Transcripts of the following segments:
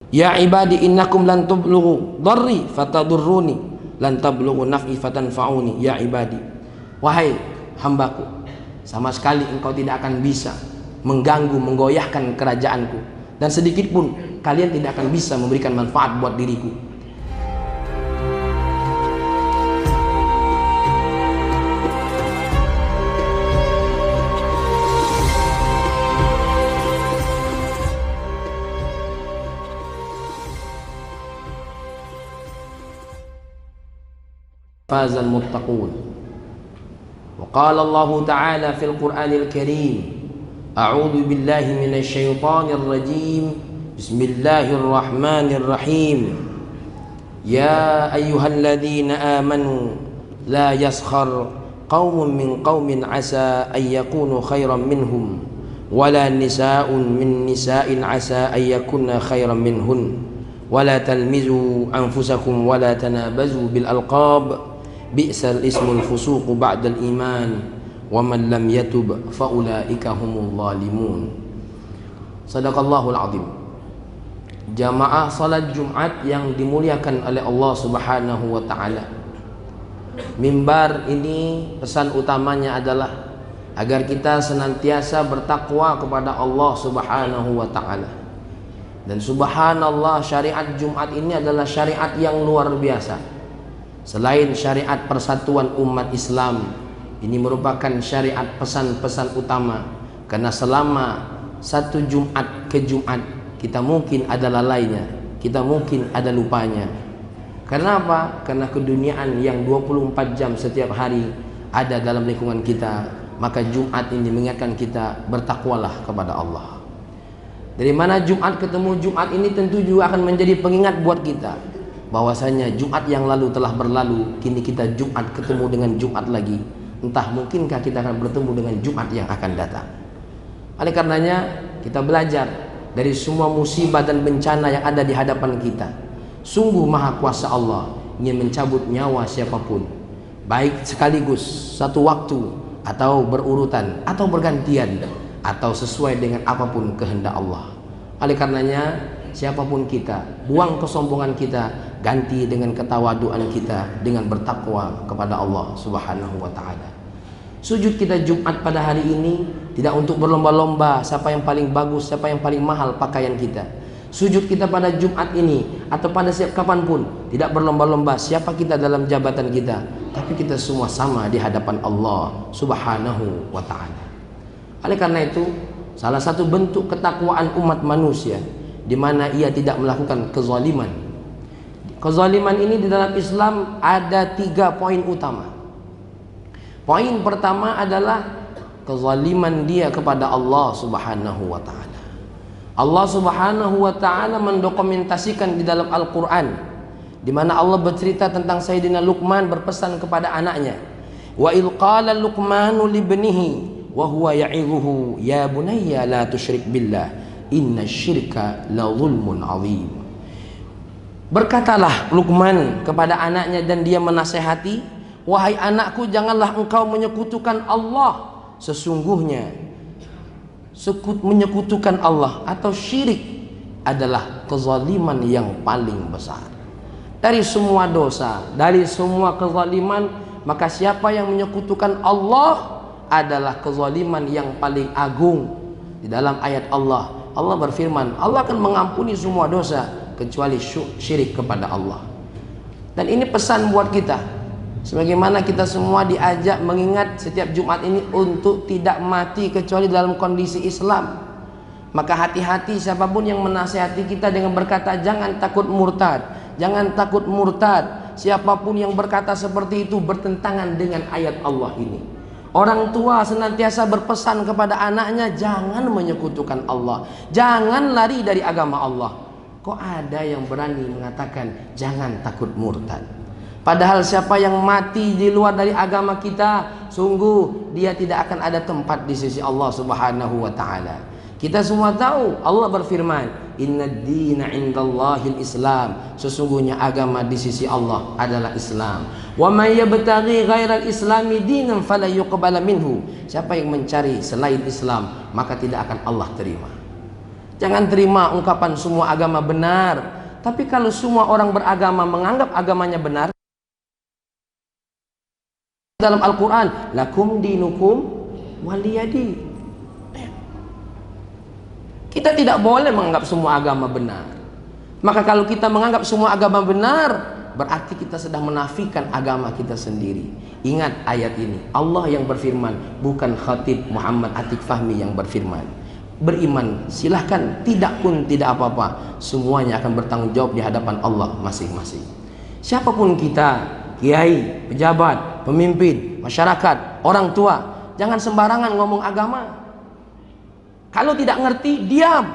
Ya ibadi innakum lan tablughu dharri fatadurruni lan tablughu naf'i fatanfa'uni. Ya ibadi, wahai hambaku, sama sekali engkau tidak akan bisa mengganggu, menggoyahkan kerajaanku, dan sedikit pun kalian tidak akan bisa memberikan manfaat buat diriku. Fazal muttaqun. Wa qala Allah Ta'ala fil Qur'anil Karim, a'udzu billahi minasy syaithanir rajim. Bismillahirrahmanirrahim. Ya ayyuhalladzina amanu la yaskhar qaumun min qaumin asa an yakunu khairan minhum wala nisaa'un min nisaa'in asa an yakunna khairan minhun wala talmizu anfusakum wala tanabazu bil alqab bi'sal ismul fusuqu ba'dal iman wa man lam yatub fa ulaika humul zalimun. Sadaqallahul azim. Jamaah salat Jumat yang dimuliakan oleh Allah Subhanahu wa taala. Mimbar ini pesan utamanya adalah agar kita senantiasa bertakwa kepada Allah Subhanahu wa taala. Dan subhanallah, syariat Jumat ini adalah syariat yang luar biasa. Selain syariat persatuan umat Islam, ini merupakan syariat pesan-pesan utama. Karena selama satu Jumat ke Jumat, kita mungkin ada lalainya, kita mungkin ada lupanya. Karena apa? Karena keduniaan yang 24 jam setiap hari ada dalam lingkungan kita. Maka Jumat ini mengingatkan kita, bertakwalah kepada Allah. Dari mana Jumat ketemu Jumat ini tentu juga akan menjadi pengingat buat kita bahwasanya Jumat yang lalu telah berlalu, kini kita Jumat ketemu dengan Jumat lagi. Entah mungkinkah kita akan bertemu dengan Jumat yang akan datang. Oleh karenanya kita belajar dari semua musibah dan bencana yang ada di hadapan kita. Sungguh maha kuasa Allah ingin mencabut nyawa siapapun, baik sekaligus satu waktu atau berurutan atau bergantian atau sesuai dengan apapun kehendak Allah. Oleh karenanya siapapun kita, buang kesombongan kita, ganti dengan ketawaduan kita dengan bertakwa kepada Allah Subhanahu wa taala. Sujud kita Jumat pada hari ini tidak untuk berlomba-lomba siapa yang paling bagus, siapa yang paling mahal pakaian kita. Sujud kita pada Jumat ini atau pada setiap kapanpun tidak berlomba-lomba siapa kita dalam jabatan kita, tapi kita semua sama di hadapan Allah Subhanahu wa taala. Oleh karena itu, salah satu bentuk ketakwaan umat manusia di mana ia tidak melakukan kezaliman. Kezaliman ini di dalam Islam ada 3 poin utama. Poin pertama adalah kezaliman dia kepada Allah Subhanahu wa taala. Allah Subhanahu wa taala mendokumentasikan di dalam Al-Qur'an di mana Allah bercerita tentang Sayyidina Luqman berpesan kepada anaknya, wa il qala Luqmanu libnihi wa huwa ya'idhuhu ya bunayya la tusyrik billah inna syirka la zulmun azim. Berkatalah Luqman kepada anaknya dan dia menasehati, wahai anakku, janganlah engkau menyekutukan Allah. Sesungguhnya menyekutukan Allah atau syirik adalah kezaliman yang paling besar. Dari semua dosa, dari semua kezaliman, maka siapa yang menyekutukan Allah adalah kezaliman yang paling agung. Di dalam ayat Allah, Allah berfirman, Allah akan mengampuni semua dosa kecuali syirik kepada Allah. Dan ini pesan buat kita, sebagaimana kita semua diajak mengingat setiap Jumat ini untuk tidak mati kecuali dalam kondisi Islam. Maka hati-hati siapapun yang menasihati kita dengan berkata jangan takut murtad, jangan takut murtad. Siapapun yang berkata seperti itu bertentangan dengan ayat Allah ini. Orang tua senantiasa berpesan kepada anaknya, jangan menyekutukan Allah, jangan lari dari agama Allah. Kok ada yang berani mengatakan jangan takut murtad? Padahal siapa yang mati di luar dari agama kita, sungguh dia tidak akan ada tempat di sisi Allah Subhanahu wa taala. Kita semua tahu Allah berfirman, Innad dina indallahil Islam. Sesungguhnya agama di sisi Allah adalah Islam. Wa may yabtaghi ghairal islami dinan fala yuqbala minhu. Siapa yang mencari selain Islam, maka tidak akan Allah terima. Jangan terima ungkapan semua agama benar. Tapi kalau semua orang beragama menganggap agamanya benar, dalam Al-Quran, lakum dinukum waliyadi. Kita tidak boleh menganggap semua agama benar. Maka kalau kita menganggap semua agama benar, berarti kita sedang menafikan agama kita sendiri. Ingat ayat ini, Allah yang berfirman, bukan Khatib Muhammad Atiq Fahmi yang berfirman. Beriman silahkan, tidak pun tidak apa-apa, semuanya akan bertanggung jawab di hadapan Allah masing-masing. Siapapun kita, kiai, pejabat, pemimpin, masyarakat, orang tua, jangan sembarangan ngomong agama. Kalau tidak ngerti, diam.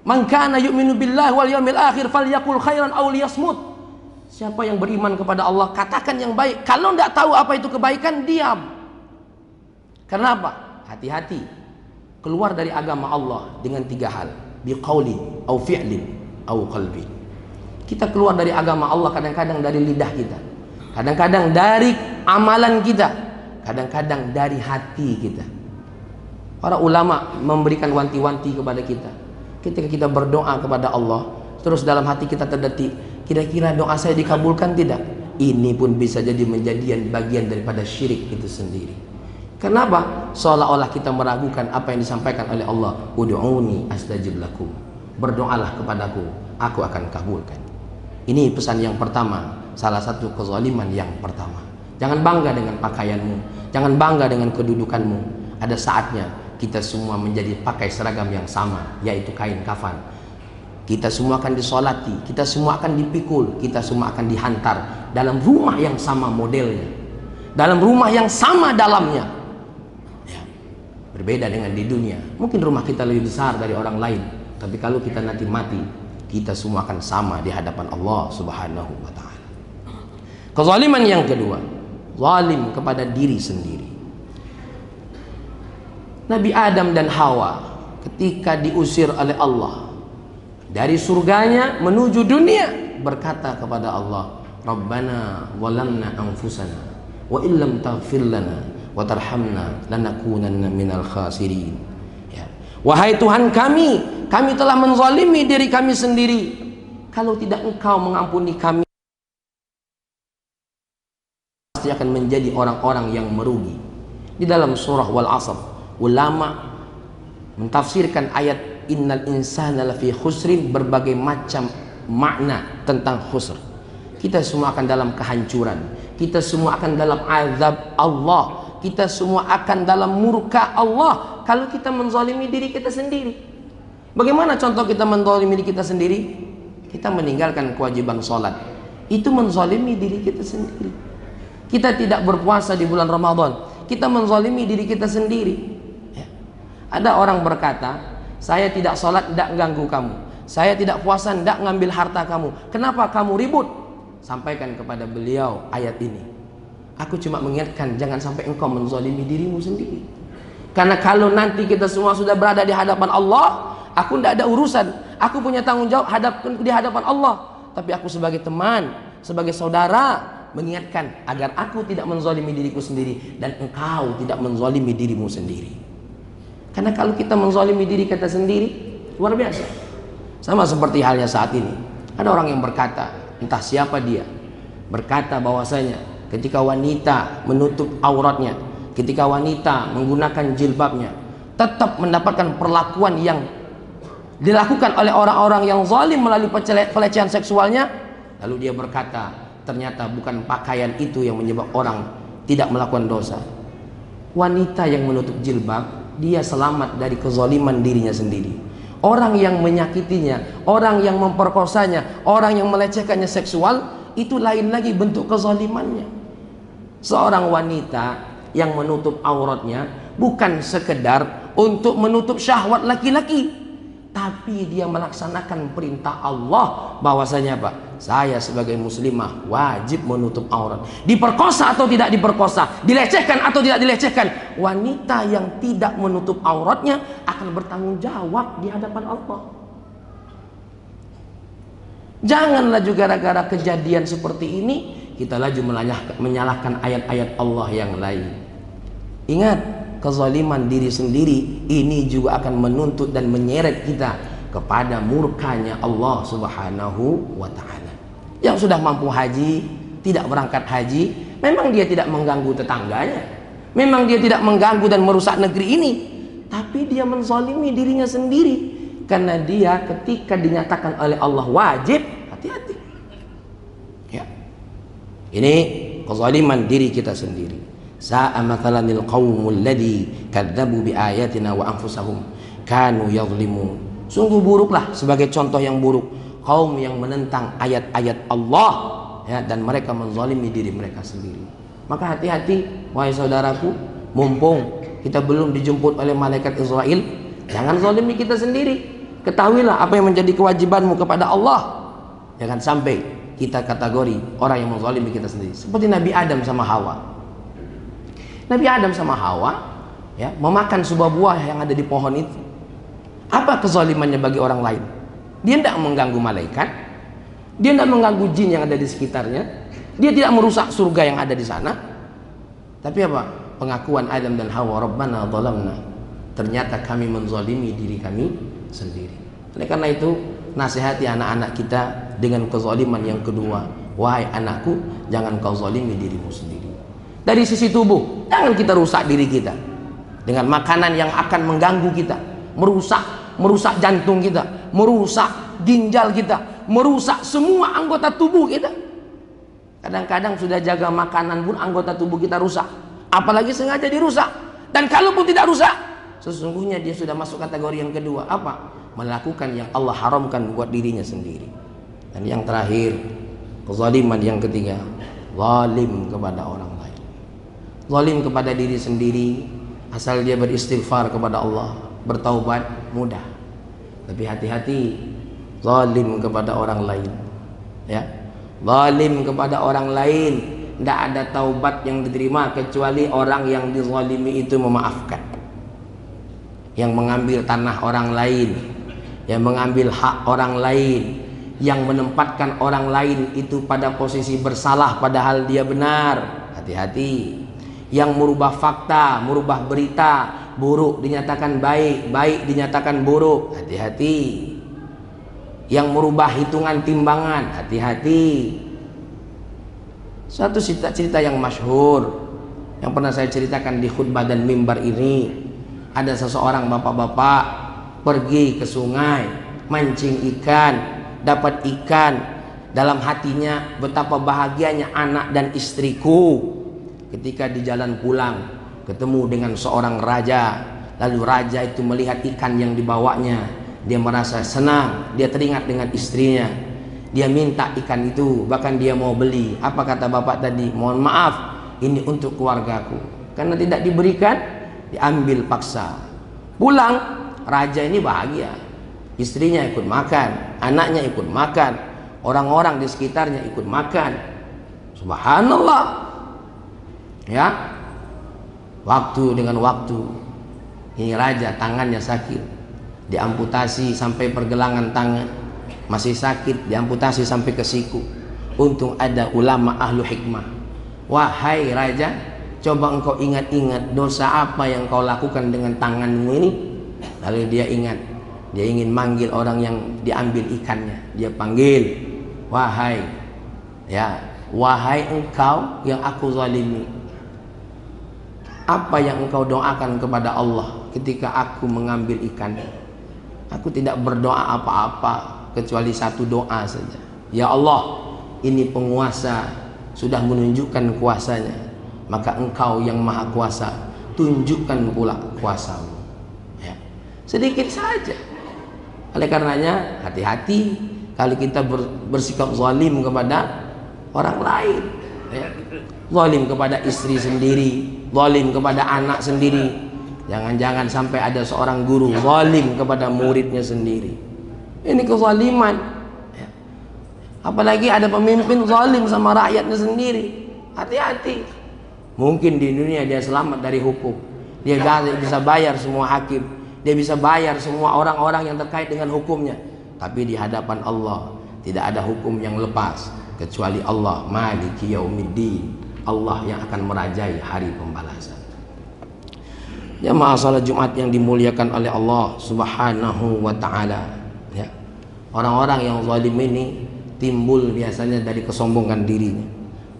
Man kana yu'minu billahi wal yawmil akhir falyaqul khairan aw liyasmut. Siapa yang beriman kepada Allah, katakan yang baik. Kalau tidak tahu apa itu kebaikan, diam. Kenapa? Hati-hati. Keluar dari agama Allah dengan 3 hal, biqauli au fi'lin au qalbi. Kita keluar dari agama Allah kadang-kadang dari lidah kita, kadang-kadang dari amalan kita, kadang-kadang dari hati kita. Para ulama memberikan wanti-wanti kepada kita. Ketika kita berdoa kepada Allah, terus dalam hati kita terdetik, kira-kira doa saya dikabulkan tidak? Ini pun bisa jadi menjadi bagian daripada syirik itu sendiri. Kenapa? Seolah-olah kita meragukan apa yang disampaikan oleh Allah. Ud'uni astajib lakum. Berdoalah kepadaku, aku akan kabulkan. Ini pesan yang pertama, salah satu kezaliman yang pertama. Jangan bangga dengan pakaianmu, jangan bangga dengan kedudukanmu. Ada saatnya kita semua menjadi pakai seragam yang sama, yaitu kain kafan. Kita semua akan disolati, kita semua akan dipikul, kita semua akan dihantar dalam rumah yang sama modelnya, dalam rumah yang sama dalamnya. Berbeda dengan di dunia, mungkin rumah kita lebih besar dari orang lain, tapi kalau kita nanti mati, kita semua akan sama di hadapan Allah Subhanahu wa ta'ala. Kezaliman yang kedua, zalim kepada diri sendiri. Nabi Adam dan Hawa ketika diusir oleh Allah dari surganya menuju dunia, berkata kepada Allah, Rabbana walamna anfusana wa illam taghfir lana wa tarhamna lanakunanna minal khasirin. Ya. Wahai Tuhan kami telah menzalimi diri kami sendiri. Kalau tidak Engkau mengampuni kami, pasti akan menjadi orang-orang yang merugi. Di dalam surah Wal Asr, ulama mentafsirkan ayat innal insana lafi khusrin berbagai macam makna tentang khusr. Kita semua akan dalam kehancuran, kita semua akan dalam azab Allah, kita semua akan dalam murka Allah kalau kita menzalimi diri kita sendiri. Bagaimana contoh kita menzalimi diri kita sendiri? Kita meninggalkan kewajiban sholat, itu menzalimi diri kita sendiri. Kita tidak berpuasa di bulan Ramadan, kita menzalimi diri kita sendiri. Ya. Ada orang berkata, saya tidak sholat, tidak ganggu kamu. Saya tidak puasa, tidak ngambil harta kamu. Kenapa kamu ribut? Sampaikan kepada beliau ayat ini. Aku cuma mengingatkan, jangan sampai engkau menzalimi dirimu sendiri. Karena kalau nanti kita semua sudah berada di hadapan Allah, aku tidak ada urusan. Aku punya tanggung jawab di hadapan Allah. Tapi aku sebagai teman, sebagai saudara, mengingatkan agar aku tidak menzalimi diriku sendiri dan engkau tidak menzalimi dirimu sendiri. Karena kalau kita menzalimi diri kita sendiri, luar biasa. Sama seperti halnya saat ini. Ada orang yang berkata, entah siapa dia, berkata bahwasanya ketika wanita menutup auratnya, ketika wanita menggunakan jilbabnya, tetap mendapatkan perlakuan yang dilakukan oleh orang-orang yang zalim melalui pelecehan seksualnya. Lalu dia berkata, ternyata bukan pakaian itu yang menyebabkan orang tidak melakukan dosa. Wanita yang menutup jilbab, dia selamat dari kezaliman dirinya sendiri. Orang yang menyakitinya, orang yang memperkosanya, orang yang melecehkannya seksual, itu lain lagi bentuk kezalimannya. Seorang wanita yang menutup auratnya bukan sekedar untuk menutup syahwat laki-laki, tapi dia melaksanakan perintah Allah bahwasanya apa? Saya sebagai muslimah wajib menutup aurat. Diperkosa atau tidak diperkosa, dilecehkan atau tidak dilecehkan, wanita yang tidak menutup auratnya akan bertanggung jawab di hadapan Allah. Janganlah juga gara-gara kejadian seperti ini kita laju menyalahkan ayat-ayat Allah yang lain. Ingat, kezaliman diri sendiri ini juga akan menuntut dan menyeret kita kepada murkanya Allah Subhanahu wa ta'ala. Yang sudah mampu haji, tidak berangkat haji, memang dia tidak mengganggu tetangganya, memang dia tidak mengganggu dan merusak negeri ini, tapi dia menzalimi dirinya sendiri. Karena dia ketika dinyatakan oleh Allah wajib, hati-hati ya. Ini kezaliman diri kita sendiri. Sa'a mathalanil qaumul ladzi kadzdzabu bi ayatina wa anfusahum kanu yadhlimun. Sungguh buruklah sebagai contoh yang buruk kaum yang menentang ayat-ayat Allah ya, dan mereka menzalimi diri mereka sendiri. Maka hati-hati wahai saudaraku, mumpung kita belum dijemput oleh malaikat Israel, jangan zalimi kita sendiri. Ketahuilah apa yang menjadi kewajibanmu kepada Allah. Jangan sampai kita kategori orang yang menzalimi kita sendiri. Seperti Nabi Adam sama Hawa. Nabi Adam sama Hawa ya, memakan sebuah buah yang ada di pohon itu. Apa kezalimannya bagi orang lain? Dia tidak mengganggu malaikat, dia tidak mengganggu jin yang ada di sekitarnya, dia tidak merusak surga yang ada di sana. Tapi apa? Pengakuan Adam dan Hawa, Rabbana zalamna, ternyata kami menzalimi diri kami sendiri. Oleh karena itu, nasihati anak-anak kita dengan kezaliman yang kedua. Wahai anakku, jangan kau zalimi dirimu sendiri. Dari sisi tubuh, jangan kita rusak diri kita dengan makanan yang akan mengganggu kita, merusak jantung kita, merusak ginjal kita, merusak semua anggota tubuh kita. Kadang-kadang sudah jaga makanan pun anggota tubuh kita rusak, apalagi sengaja dirusak. Dan kalaupun tidak rusak, sesungguhnya dia sudah masuk kategori yang kedua. Apa? Melakukan yang Allah haramkan buat dirinya sendiri. Dan yang terakhir, kezaliman yang ketiga, zalim kepada orang lain. Zalim kepada diri sendiri, asal dia beristighfar kepada Allah, bertaubat, mudah. Tapi hati-hati, zalim kepada orang lain ya. Zalim kepada orang lain, tidak ada taubat yang diterima kecuali orang yang dizalimi itu memaafkan, yang mengambil tanah orang lain, yang mengambil hak orang lain, yang menempatkan orang lain itu pada posisi bersalah padahal dia benar. Hati-hati. Yang merubah fakta, merubah berita, buruk dinyatakan baik, baik dinyatakan buruk. Hati-hati. Yang merubah hitungan timbangan. Hati-hati. Satu cerita yang masyhur yang pernah saya ceritakan di khutbah dan mimbar ini. Ada seseorang bapak-bapak pergi ke sungai mancing ikan, dapat ikan. Dalam hatinya betapa bahagianya anak dan istriku. Ketika di jalan pulang ketemu dengan seorang raja, lalu raja itu melihat ikan yang dibawanya, dia merasa senang, dia teringat dengan istrinya, dia minta ikan itu, bahkan dia mau beli. Apa kata bapak tadi? Mohon maaf, ini untuk keluargaku. Karena tidak diberikan, diambil paksa. Pulang, raja ini bahagia, istrinya ikut makan, anaknya ikut makan, orang-orang di sekitarnya ikut makan. Subhanallah ya. Waktu dengan waktu, ini raja tangannya sakit, diamputasi sampai pergelangan tangan, masih sakit, diamputasi sampai ke siku. Untung ada ulama ahlu hikmah. Wahai raja, coba engkau ingat-ingat dosa apa yang kau lakukan dengan tanganmu ini. Lalu dia ingat, dia ingin manggil orang yang diambil ikannya. Dia panggil, wahai ya, wahai engkau yang aku zalimi, apa yang engkau doakan kepada Allah ketika aku mengambil ikan? Aku tidak berdoa apa-apa kecuali satu doa saja. Ya Allah, ini penguasa sudah menunjukkan kuasanya, maka engkau yang maha kuasa, tunjukkan pula kuasamu ya. Sedikit saja. Oleh karenanya hati-hati kalau kita bersikap zalim kepada orang lain ya. Zalim kepada istri sendiri, zalim kepada anak sendiri. Jangan-jangan sampai ada seorang guru zalim kepada muridnya sendiri. Ini kezaliman ya. Apalagi ada pemimpin zalim sama rakyatnya sendiri. Hati-hati. Mungkin di dunia dia selamat dari hukum, dia bisa bayar semua hakim, dia bisa bayar semua orang-orang yang terkait dengan hukumnya. Tapi di hadapan Allah tidak ada hukum yang lepas kecuali Allah Maliki Yaumiddin, Allah yang akan merajai hari pembalasan. Jamaah salat Jumat yang dimuliakan oleh Allah Subhanahu wa taala, ya. Orang-orang yang zalim ini timbul biasanya dari kesombongan dirinya.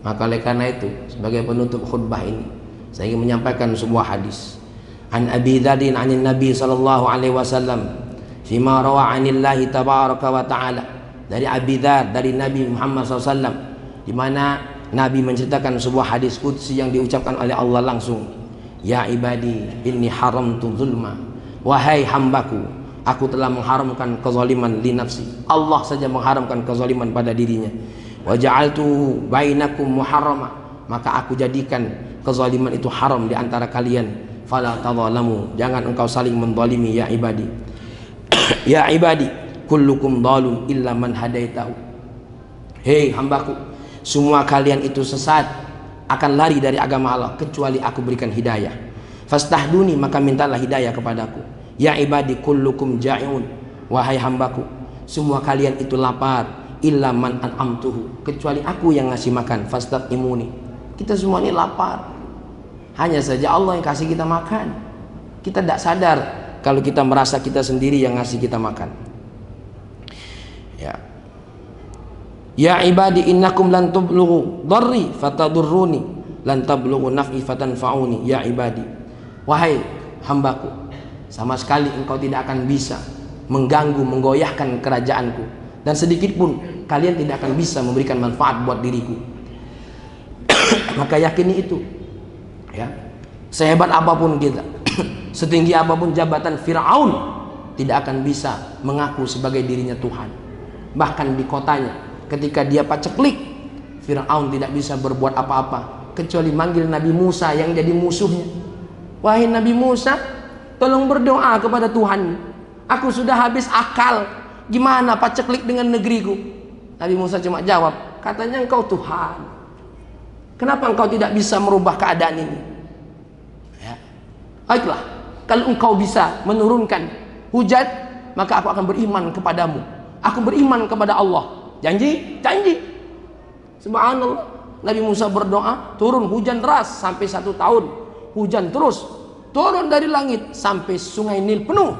Maka oleh karena itu, sebagai penutup khutbah ini, saya ingin menyampaikan sebuah hadis. An Abi Dzar anin Nabi sallallahu alaihi wasallam fima rawa anillahi tabaraka wa taala. Dari Abi Dzar, dari Nabi Muhammad SAW, di mana Nabi menceritakan sebuah hadis qudsi yang diucapkan oleh Allah langsung. Ya ibadi inni haramtu zulma, wahai hambaku, aku telah mengharamkan kezaliman li nafsi. Allah saja mengharamkan kezaliman pada dirinya. Wa ja'altu bainakum muharrama, maka aku jadikan kezaliman itu haram di antara kalian. Fala tadzalamu, jangan engkau saling menzalimi. Ya ibadi ya ibadi kullukum dhalun illa man hadaitahu. Hei hambaku, semua kalian itu sesat, akan lari dari agama Allah kecuali aku berikan hidayah. Fastahduni, maka mintalah hidayah kepadaku. Ya ibadi kullukum ja'iun, wahai hambaku, semua kalian itu lapar, illa man an'amtuhu, kecuali aku yang ngasih makan. Fastaqimuni, kita semua ini lapar, hanya saja Allah yang kasih kita makan. Kita tidak sadar kalau kita merasa kita sendiri yang ngasih kita makan. Ya ibadi innakum lan tablughu dharri fatadurruni lan tablughu naf'i fatanfa'uni. Ya ibadi, wahai hambaku, sama sekali engkau tidak akan bisa mengganggu, menggoyahkan kerajaanku, dan sedikit pun kalian tidak akan bisa memberikan manfaat buat diriku. Maka yakini itu, ya. Sehebat apapun kita, setinggi apapun jabatan Fir'aun, tidak akan bisa mengaku sebagai dirinya Tuhan. Bahkan di kotanya, ketika dia paceklik, Fir'aun tidak bisa berbuat apa-apa kecuali manggil Nabi Musa yang jadi musuhnya. Wahai Nabi Musa, tolong berdoa kepada Tuhan, aku sudah habis akal, gimana paceklik dengan negeriku. Nabi Musa cuma jawab, katanya engkau Tuhan, kenapa engkau tidak bisa merubah keadaan ini? Ya. Baiklah, kalau engkau bisa menurunkan hujan, maka aku akan beriman kepadamu. Aku beriman kepada Allah. Janji, janji. Subhanallah, Nabi Musa berdoa, turun hujan deras sampai 1 tahun. Hujan terus turun dari langit sampai sungai Nil penuh.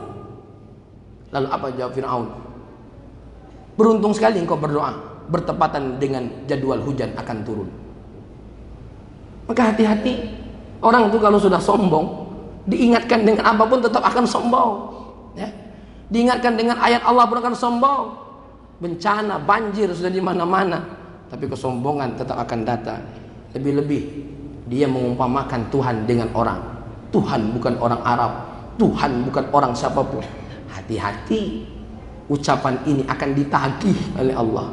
Lalu apa jawab Fir'aun? Beruntung sekali engkau berdoa, bertepatan dengan jadwal hujan akan turun. Maka hati-hati, orang itu kalau sudah sombong, diingatkan dengan apapun tetap akan sombong, ya. Diingatkan dengan ayat Allah pun akan sombong. Bencana, banjir sudah di mana-mana, tapi kesombongan tetap akan datang. Lebih-lebih dia mengumpamakan Tuhan dengan orang. Tuhan bukan orang Arab, Tuhan bukan orang siapapun. Hati-hati, ucapan ini akan ditagih oleh Allah.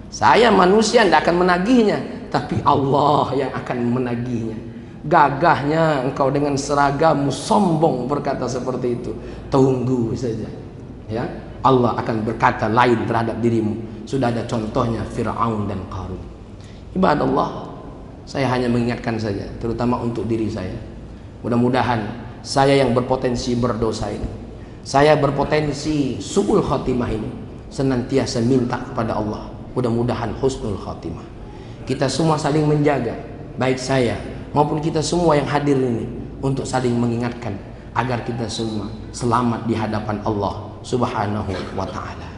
Saya manusia tidak akan menagihnya, tapi Allah yang akan menagihnya. Gagahnya engkau dengan seragamu sombong berkata seperti itu, tunggu saja, ya. Allah akan berkata lain terhadap dirimu. Sudah ada contohnya Fir'aun dan Qarun. Ibadallah, saya hanya mengingatkan saja, terutama untuk diri saya. Mudah-mudahan saya yang berpotensi berdosa ini, saya berpotensi su'ul khatimah ini, senantiasa minta kepada Allah, mudah-mudahan husnul khatimah. Kita semua saling menjaga, baik saya maupun kita semua yang hadir ini, untuk saling mengingatkan agar kita semua selamat di hadapan Allah Subhanahu wa ta'ala.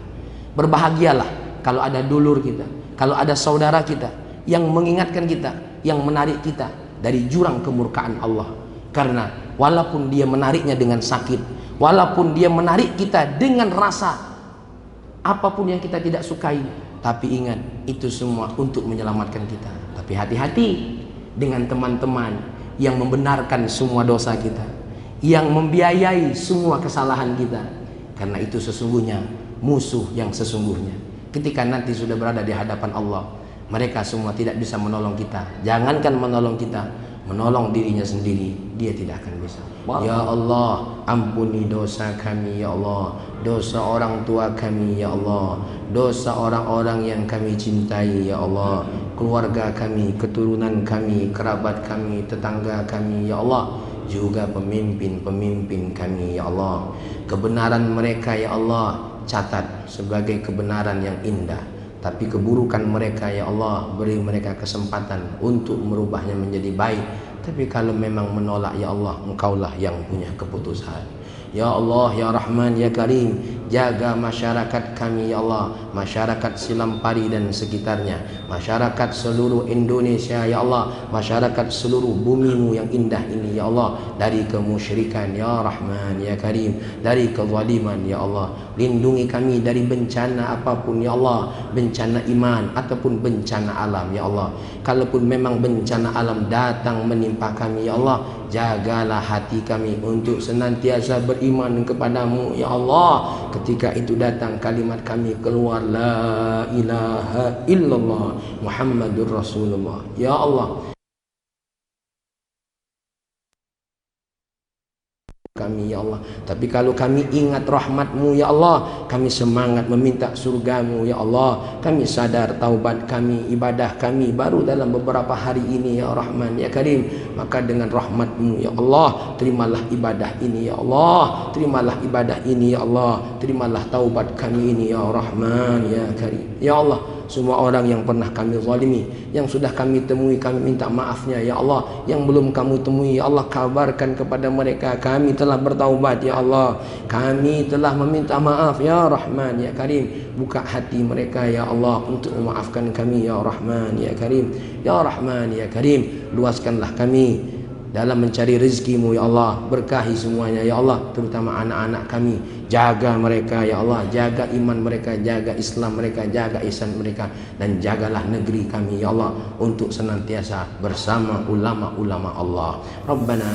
Berbahagialah kalau ada dulur kita, kalau ada saudara kita yang mengingatkan kita, yang menarik kita dari jurang kemurkaan Allah. Karena walaupun dia menariknya dengan sakit, walaupun dia menarik kita dengan rasa apapun yang kita tidak sukai, tapi ingat, itu semua untuk menyelamatkan kita. Tapi hati-hati dengan teman-teman yang membenarkan semua dosa kita, yang membiayai semua kesalahan kita. Karena itu sesungguhnya musuh yang sesungguhnya. Ketika nanti sudah berada di hadapan Allah, mereka semua tidak bisa menolong kita. Jangankan menolong kita, menolong dirinya sendiri dia tidak akan bisa. Ya Allah, ampuni dosa kami ya Allah, dosa orang tua kami ya Allah, dosa orang-orang yang kami cintai ya Allah, keluarga kami, keturunan kami, kerabat kami, tetangga kami ya Allah, juga pemimpin-pemimpin kami ya Allah. Kebenaran mereka ya Allah catat sebagai kebenaran yang indah, tapi keburukan mereka ya Allah beri mereka kesempatan untuk merubahnya menjadi baik. Tapi kalau memang menolak, ya Allah, Engkaulah yang punya keputusan. Ya Allah, ya Rahman, ya Karim, jaga masyarakat kami ya Allah, masyarakat Silampari dan sekitarnya, masyarakat seluruh Indonesia ya Allah, masyarakat seluruh bumimu yang indah ini ya Allah, dari kemusyrikan ya Rahman, ya Karim, dari kezaliman ya Allah. Lindungi kami dari bencana apapun ya Allah, bencana iman ataupun bencana alam ya Allah. Kalaupun memang bencana alam datang menimpa kami ya Allah, jagalah hati kami untuk senantiasa beriman kepadamu ya Allah. Ketika itu datang kalimat kami keluar, la ilaha illallah Muhammadur Rasulullah ya Allah. Kami ya Allah. Tapi kalau kami ingat rahmatmu ya Allah, kami semangat meminta surgamu ya Allah. Kami sadar taubat kami, ibadah kami baru dalam beberapa hari ini ya Rahman, ya Karim. Maka dengan rahmatmu ya Allah, terimalah ibadah ini ya Allah, terimalah ibadah ini ya Allah, terimalah taubat kami ini ya Rahman, ya Karim. Ya Allah, semua orang yang pernah kami zalimi, yang sudah kami temui, kami minta maafnya ya Allah. Yang belum kamu temui ya Allah, kabarkan kepada mereka kami telah bertaubat ya Allah, kami telah meminta maaf ya Rahman, ya Karim. Buka hati mereka ya Allah untuk memaafkan kami ya Rahman, ya Karim. Ya Rahman, ya Karim, luaskanlah kami dalam mencari rezekimu ya Allah. Berkahi semuanya ya Allah, terutama anak-anak kami. Jaga mereka ya Allah, jaga iman mereka, jaga Islam mereka, jaga ihsan mereka, dan jagalah negeri kami ya Allah untuk senantiasa bersama ulama-ulama Allah. Rabbana